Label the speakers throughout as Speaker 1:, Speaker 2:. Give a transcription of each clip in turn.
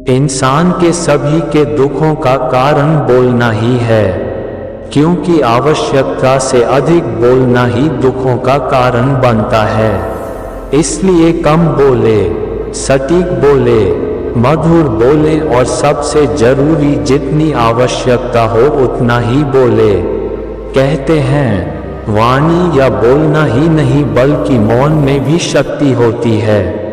Speaker 1: इंसान के सभी के दुखों का कारण बोलना ही है, क्योंकि आवश्यकता से अधिक बोलना ही दुखों का कारण बनता है। इसलिए कम बोले, सटीक बोले, मधुर बोले और सबसे जरूरी जितनी आवश्यकता हो उतना ही बोले। कहते हैं वाणी या बोलना ही नहीं बल्कि मौन में भी शक्ति होती है।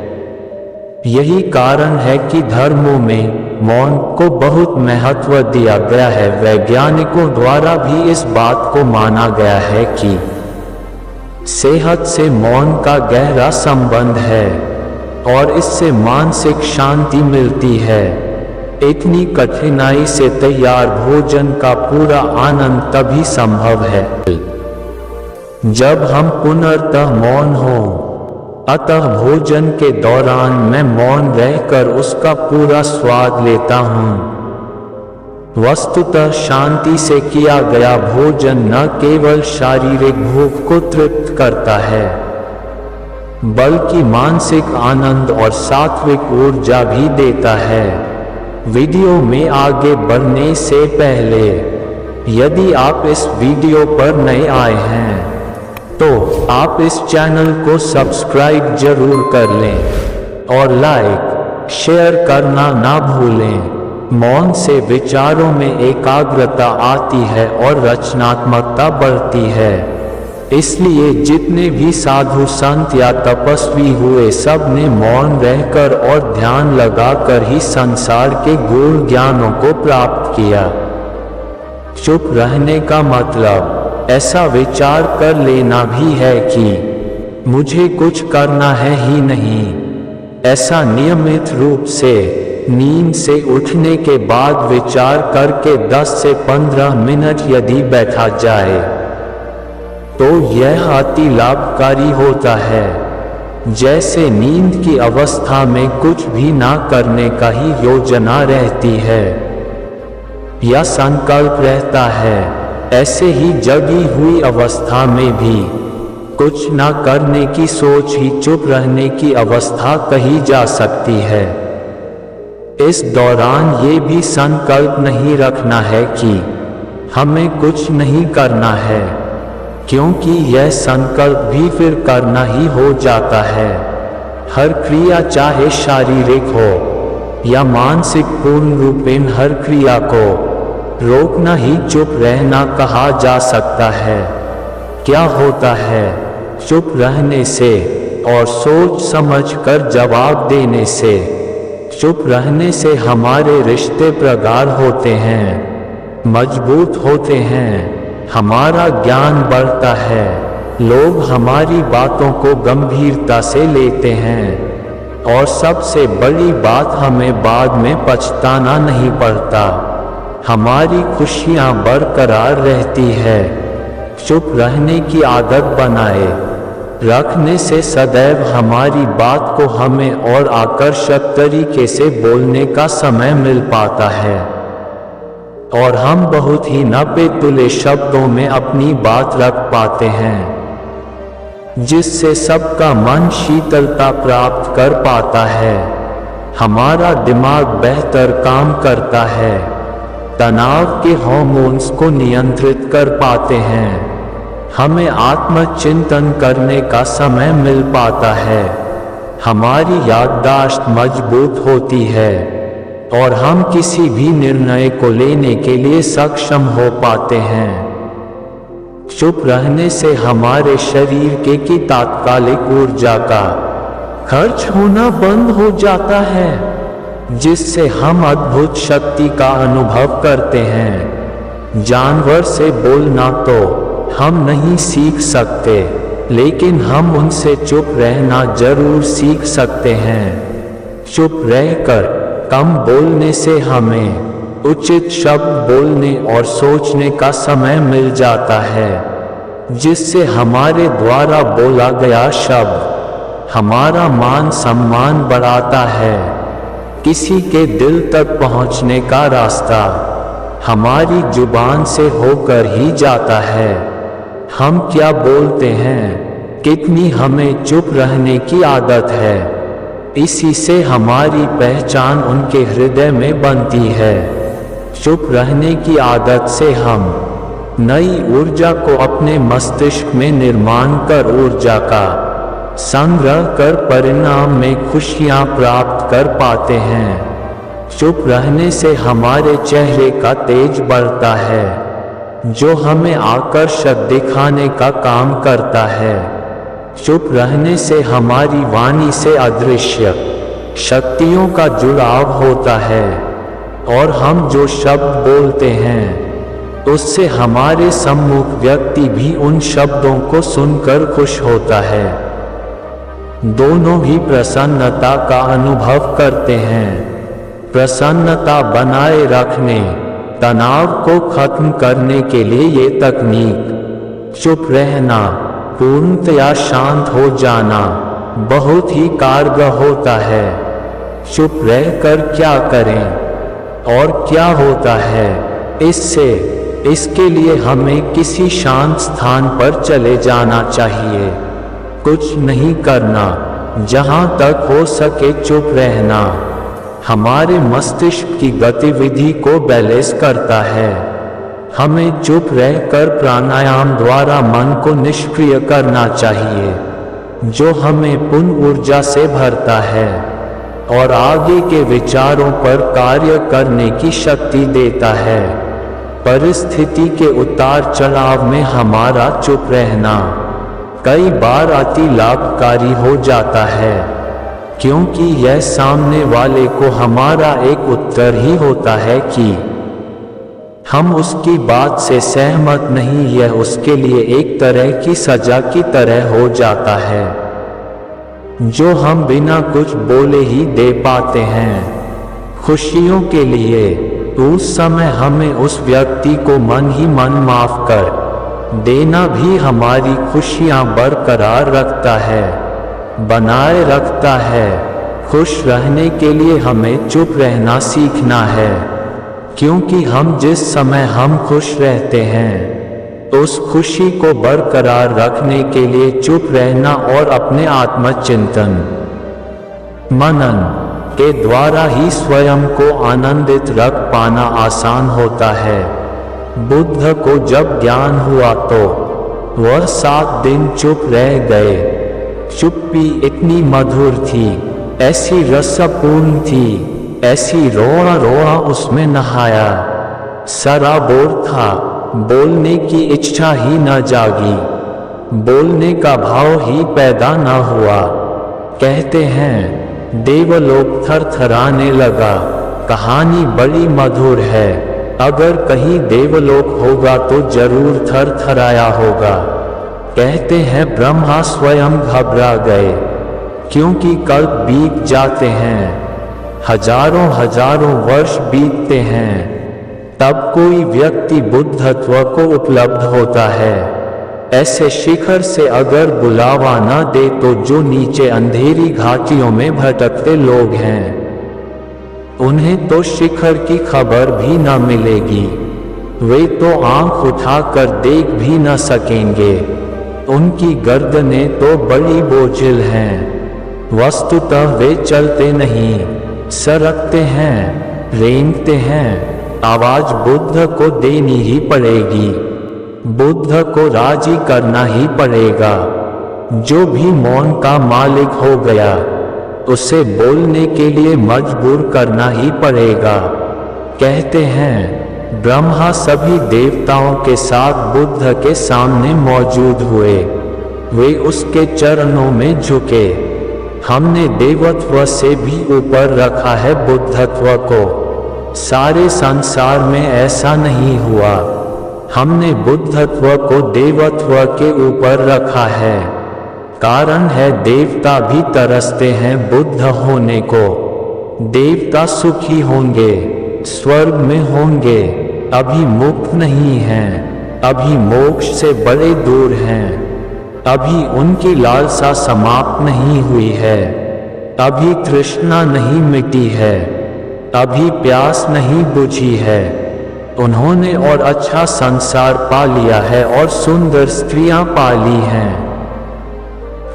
Speaker 1: यही कारण है कि धर्मों में मौन को बहुत महत्व दिया गया है। वैज्ञानिकों द्वारा भी इस बात को माना गया है कि सेहत से मौन का गहरा संबंध है और इससे मानसिक शांति मिलती है। इतनी कठिनाई से तैयार भोजन का पूरा आनंद तभी संभव है जब हम पूर्णतः मौन हों। अतः भोजन के दौरान मैं मौन रहकर उसका पूरा स्वाद लेता हूँ। वस्तुतः शांति से किया गया भोजन न केवल शारीरिक भूख को तृप्त करता है बल्कि मानसिक आनंद और सात्विक ऊर्जा भी देता है। वीडियो में आगे बढ़ने से पहले यदि आप इस वीडियो पर नए आए हैं तो आप इस चैनल को सब्सक्राइब जरूर कर लें और लाइक शेयर करना ना भूलें। मौन से विचारों में एकाग्रता आती है और रचनात्मकता बढ़ती है। इसलिए जितने भी साधु संत या तपस्वी हुए सब ने मौन रहकर और ध्यान लगाकर ही संसार के गूढ़ ज्ञानों को प्राप्त किया। चुप रहने का मतलब ऐसा विचार कर लेना भी है कि मुझे कुछ करना है ही नहीं। ऐसा नियमित रूप से नींद से उठने के बाद विचार करके 10 से 15 मिनट यदि बैठा जाए तो यह अति लाभकारी होता है। जैसे नींद की अवस्था में कुछ भी ना करने का ही योजना रहती है या संकल्प रहता है, ऐसे ही जगी हुई अवस्था में भी कुछ ना करने की सोच ही चुप रहने की अवस्था कही जा सकती है। इस दौरान ये भी संकल्प नहीं रखना है कि हमें कुछ नहीं करना है, क्योंकि यह संकल्प भी फिर करना ही हो जाता है। हर क्रिया चाहे शारीरिक हो या मानसिक पूर्ण रूपेण हर क्रिया को रोकना ही चुप रहना कहा जा सकता है। क्या होता है चुप रहने से और सोच समझ कर जवाब देने से? चुप रहने से हमारे रिश्ते प्रगाढ़ होते हैं, मजबूत होते हैं, हमारा ज्ञान बढ़ता है, लोग हमारी बातों को गंभीरता से लेते हैं और सबसे बड़ी बात हमें बाद में पछताना नहीं पड़ता। हमारी खुशियाँ बरकरार रहती है। चुप रहने की आदत बनाए रखने से सदैव हमारी बात को हमें और आकर्षक तरीके से बोलने का समय मिल पाता है और हम बहुत ही नपे-तुले शब्दों में अपनी बात रख पाते हैं, जिससे सबका मन शीतलता प्राप्त कर पाता है। हमारा दिमाग बेहतर काम करता है, तनाव के हार्मोन्स को नियंत्रित कर पाते हैं, हमें आत्मचिंतन करने का समय मिल पाता है, हमारी याददाश्त मजबूत होती है और हम किसी भी निर्णय को लेने के लिए सक्षम हो पाते हैं। चुप रहने से हमारे शरीर की तात्कालिक ऊर्जा का खर्च होना बंद हो जाता है, जिससे हम अद्भुत शक्ति का अनुभव करते हैं। जानवर से बोलना तो हम नहीं सीख सकते, लेकिन हम उनसे चुप रहना जरूर सीख सकते हैं। चुप रहकर कम बोलने से हमें उचित शब्द बोलने और सोचने का समय मिल जाता है, जिससे हमारे द्वारा बोला गया शब्द हमारा मान सम्मान बढ़ाता है। किसी के दिल तक पहुंचने का रास्ता हमारी जुबान से होकर ही जाता है। हम क्या बोलते हैं, कितनी हमें चुप रहने की आदत है, इसी से हमारी पहचान उनके हृदय में बनती है। चुप रहने की आदत से हम नई ऊर्जा को अपने मस्तिष्क में निर्माण कर ऊर्जा का संग्रह कर परिणाम में खुशियां प्राप्त कर पाते हैं। चुप रहने से हमारे चेहरे का तेज बढ़ता है, जो हमें आकर्षक दिखाने का काम करता है। चुप रहने से हमारी वाणी से अदृश्य शक्तियों का जुड़ाव होता है और हम जो शब्द बोलते हैं उससे हमारे सम्मुख व्यक्ति भी उन शब्दों को सुनकर खुश होता है। दोनों ही प्रसन्नता का अनुभव करते हैं। प्रसन्नता बनाए रखने, तनाव को खत्म करने के लिए ये तकनीक चुप रहना, पूर्णतया शांत हो जाना बहुत ही कारगर होता है। चुप रहकर क्या करें और क्या होता है इसके लिए हमें किसी शांत स्थान पर चले जाना चाहिए। कुछ नहीं करना, जहां तक हो सके चुप रहना हमारे मस्तिष्क की गतिविधि को बैलेंस करता है। हमें चुप रहकर प्राणायाम द्वारा मन को निष्क्रिय करना चाहिए, जो हमें पुनः ऊर्जा से भरता है और आगे के विचारों पर कार्य करने की शक्ति देता है। परिस्थिति के उतार चढ़ाव में हमारा चुप रहना कई बार अति लाभकारी हो जाता है, क्योंकि यह सामने वाले को हमारा एक उत्तर ही होता है कि हम उसकी बात से सहमत नहीं। यह उसके लिए एक तरह की सजा की तरह हो जाता है, जो हम बिना कुछ बोले ही दे पाते हैं। खुशियों के लिए उस समय हमें उस व्यक्ति को मन ही मन माफ कर देना भी हमारी खुशियां बरकरार रखता है, बनाए रखता है। खुश रहने के लिए हमें चुप रहना सीखना है, क्योंकि हम जिस समय हम खुश रहते हैं उस खुशी को बरकरार रखने के लिए चुप रहना और अपने आत्मचिंतन मनन के द्वारा ही स्वयं को आनंदित रख पाना आसान होता है। बुद्ध को जब ज्ञान हुआ तो वह 7 दिन चुप रह गए। चुप्पी इतनी मधुर थी, ऐसी रसपूर्ण थी, ऐसी रोआ रोआ उसमें नहाया। सराबोर था, बोलने की इच्छा ही न जागी, बोलने का भाव ही पैदा न हुआ। कहते हैं देवलोक थरथराने लगा। कहानी बड़ी मधुर है। अगर कहीं देवलोक होगा तो जरूर थरथराया होगा। कहते हैं ब्रह्मा स्वयं घबरा गए, क्योंकि कल्प बीत जाते हैं, हजारों हजारों वर्ष बीतते हैं, तब कोई व्यक्ति बुद्धत्व को उपलब्ध होता है। ऐसे शिखर से अगर बुलावा न दे तो जो नीचे अंधेरी घाटियों में भटकते लोग हैं उन्हें तो शिखर की खबर भी न मिलेगी। वे तो आंख उठाकर देख भी न सकेंगे। उनकी गर्दनें तो बड़ी बोझिल हैं। वस्तुतः वे चलते नहीं, सरकते हैं, रेंगते हैं। आवाज बुद्ध को देनी ही पड़ेगी, बुद्ध को राजी करना ही पड़ेगा। जो भी मौन का मालिक हो गया उसे बोलने के लिए मजबूर करना ही पड़ेगा। कहते हैं ब्रह्मा सभी देवताओं के साथ बुद्ध के सामने मौजूद हुए। वे उसके चरणों में झुके। हमने देवत्व से भी ऊपर रखा है बुद्धत्व को। सारे संसार में ऐसा नहीं हुआ। हमने बुद्धत्व को देवत्व के ऊपर रखा है। कारण है देवता भी तरसते हैं बुद्ध होने को। देवता सुखी होंगे, स्वर्ग में होंगे, अभी मुक्त नहीं हैं, अभी मोक्ष से बड़े दूर हैं, अभी उनकी लालसा समाप्त नहीं हुई है, अभी तृष्णा नहीं मिटी है, अभी प्यास नहीं बुझी है। उन्होंने और अच्छा संसार पा लिया है और सुंदर स्त्रियां पाली हैं।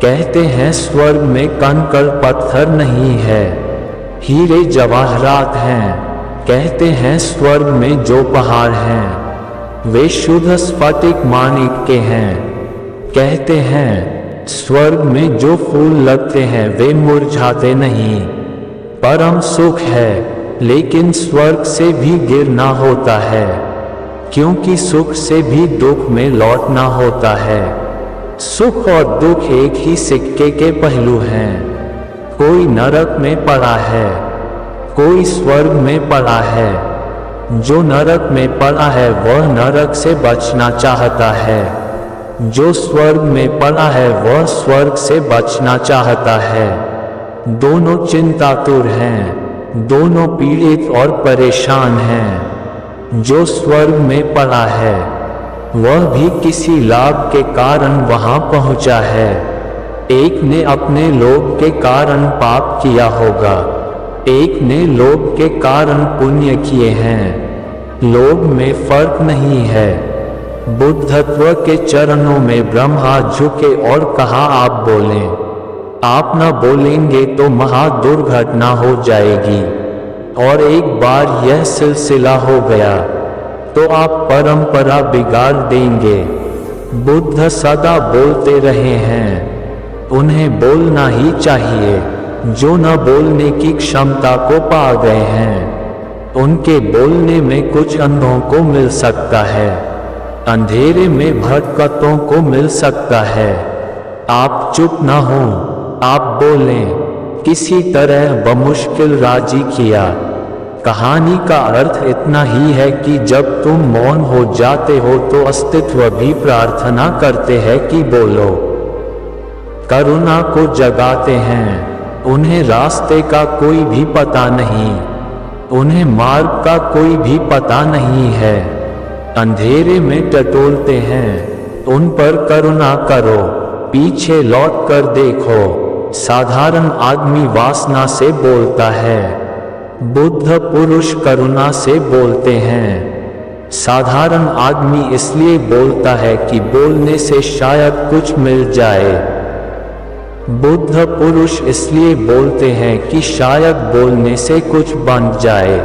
Speaker 1: कहते हैं स्वर्ग में कंकड़ पत्थर नहीं है, हीरे जवाहरात हैं। कहते हैं स्वर्ग में जो पहाड़ हैं वे शुद्ध स्फटिक माणिक के हैं। कहते हैं स्वर्ग में जो फूल लगते हैं वे मुरझाते नहीं। परम सुख है, लेकिन स्वर्ग से भी गिरना होता है, क्योंकि सुख से भी दुख में लौटना होता है। सुख और दुख एक ही सिक्के के पहलू हैं। कोई नरक में पड़ा है, कोई स्वर्ग में पड़ा है। जो नरक में पड़ा है वह नरक से बचना चाहता है, जो स्वर्ग में पड़ा है वह स्वर्ग से बचना चाहता है। दोनों चिंतातुर हैं, दोनों पीड़ित और परेशान हैं। जो स्वर्ग में पड़ा है वह भी किसी लाभ के कारण वहां पहुंचा है। एक ने अपने लोभ के कारण पाप किया होगा, एक ने लोभ के कारण पुण्य किए हैं। लोभ में फर्क नहीं है। बुद्धत्व के चरणों में ब्रह्मा झुके और कहा आप बोलें। आप न बोलेंगे तो महा दुर्घटना हो जाएगी, और एक बार यह सिलसिला हो गया तो आप परंपरा बिगाड़ देंगे। बुद्ध सदा बोलते रहे हैं, उन्हें बोलना ही चाहिए। जो न बोलने की क्षमता को पा गए हैं, उनके बोलने में कुछ अंधों को मिल सकता है, अंधेरे में भटकतों को मिल सकता है। आप चुप न हो, आप बोलें। किसी तरह बमुश्किल राजी किया। कहानी का अर्थ इतना ही है कि जब तुम मौन हो जाते हो तो अस्तित्व भी प्रार्थना करते हैं कि बोलो। करुणा को जगाते हैं। उन्हें रास्ते का कोई भी पता नहीं, उन्हें मार्ग का कोई भी पता नहीं है। अंधेरे में टटोलते हैं, उन पर करुणा करो। पीछे लौट कर देखो। साधारण आदमी वासना से बोलता है, बुद्ध पुरुष करुणा से बोलते हैं। साधारण आदमी इसलिए बोलता है कि बोलने से शायद कुछ मिल जाए। बुद्ध पुरुष इसलिए बोलते हैं कि शायद बोलने से कुछ बन जाए।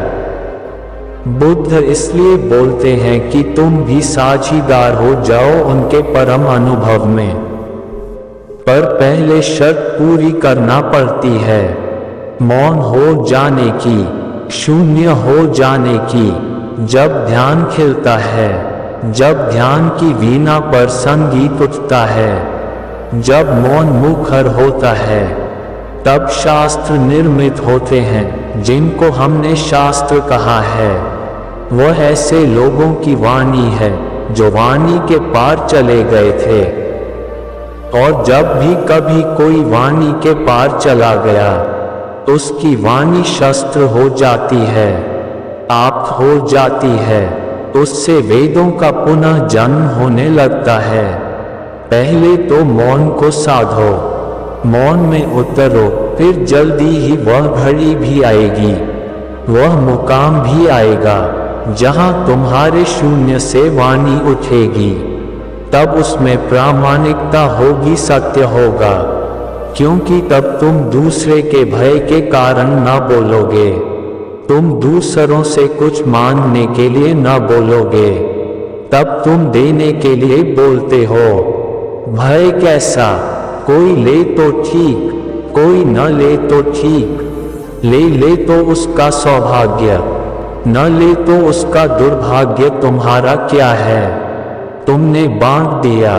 Speaker 1: बुद्ध इसलिए बोलते हैं कि तुम भी साझीदार हो जाओ उनके परम अनुभव में। पर पहले शर्त पूरी करना पड़ती है, मौन हो जाने की, शून्य हो जाने की। जब ध्यान खिलता है, जब ध्यान की वीणा पर संगीत उठता है, जब मौन मुखर होता है, तब शास्त्र निर्मित होते हैं जिनको हमने शास्त्र कहा है। वह ऐसे लोगों की वाणी है जो वाणी के पार चले गए थे। और जब भी कभी कोई वाणी के पार चला गया, उसकी वाणी शस्त्र हो जाती है, आप हो जाती है। उससे वेदों का पुनः जन्म होने लगता है। पहले तो मौन को साधो, मौन में उतरो, फिर जल्दी ही वह घड़ी भी आएगी, वह मुकाम भी आएगा जहां तुम्हारे शून्य से वाणी उठेगी। तब उसमें प्रामाणिकता होगी, सत्य होगा, क्योंकि तब तुम दूसरे के भय के कारण न बोलोगे। तुम दूसरों से कुछ मांगने के लिए न बोलोगे, तब तुम देने के लिए बोलते हो। भय कैसा? कोई ले तो ठीक, कोई न ले तो ठीक। ले तो उसका सौभाग्य, न ले तो उसका दुर्भाग्य। तुम्हारा क्या है? तुमने बांट दिया,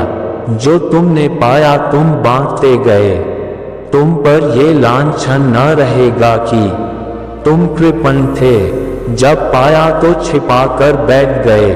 Speaker 1: जो तुमने पाया तुम बांटते गए। तुम पर ये लांछन न रहेगा कि तुम कृपण थे, जब पाया तो छिपा कर बैठ गए।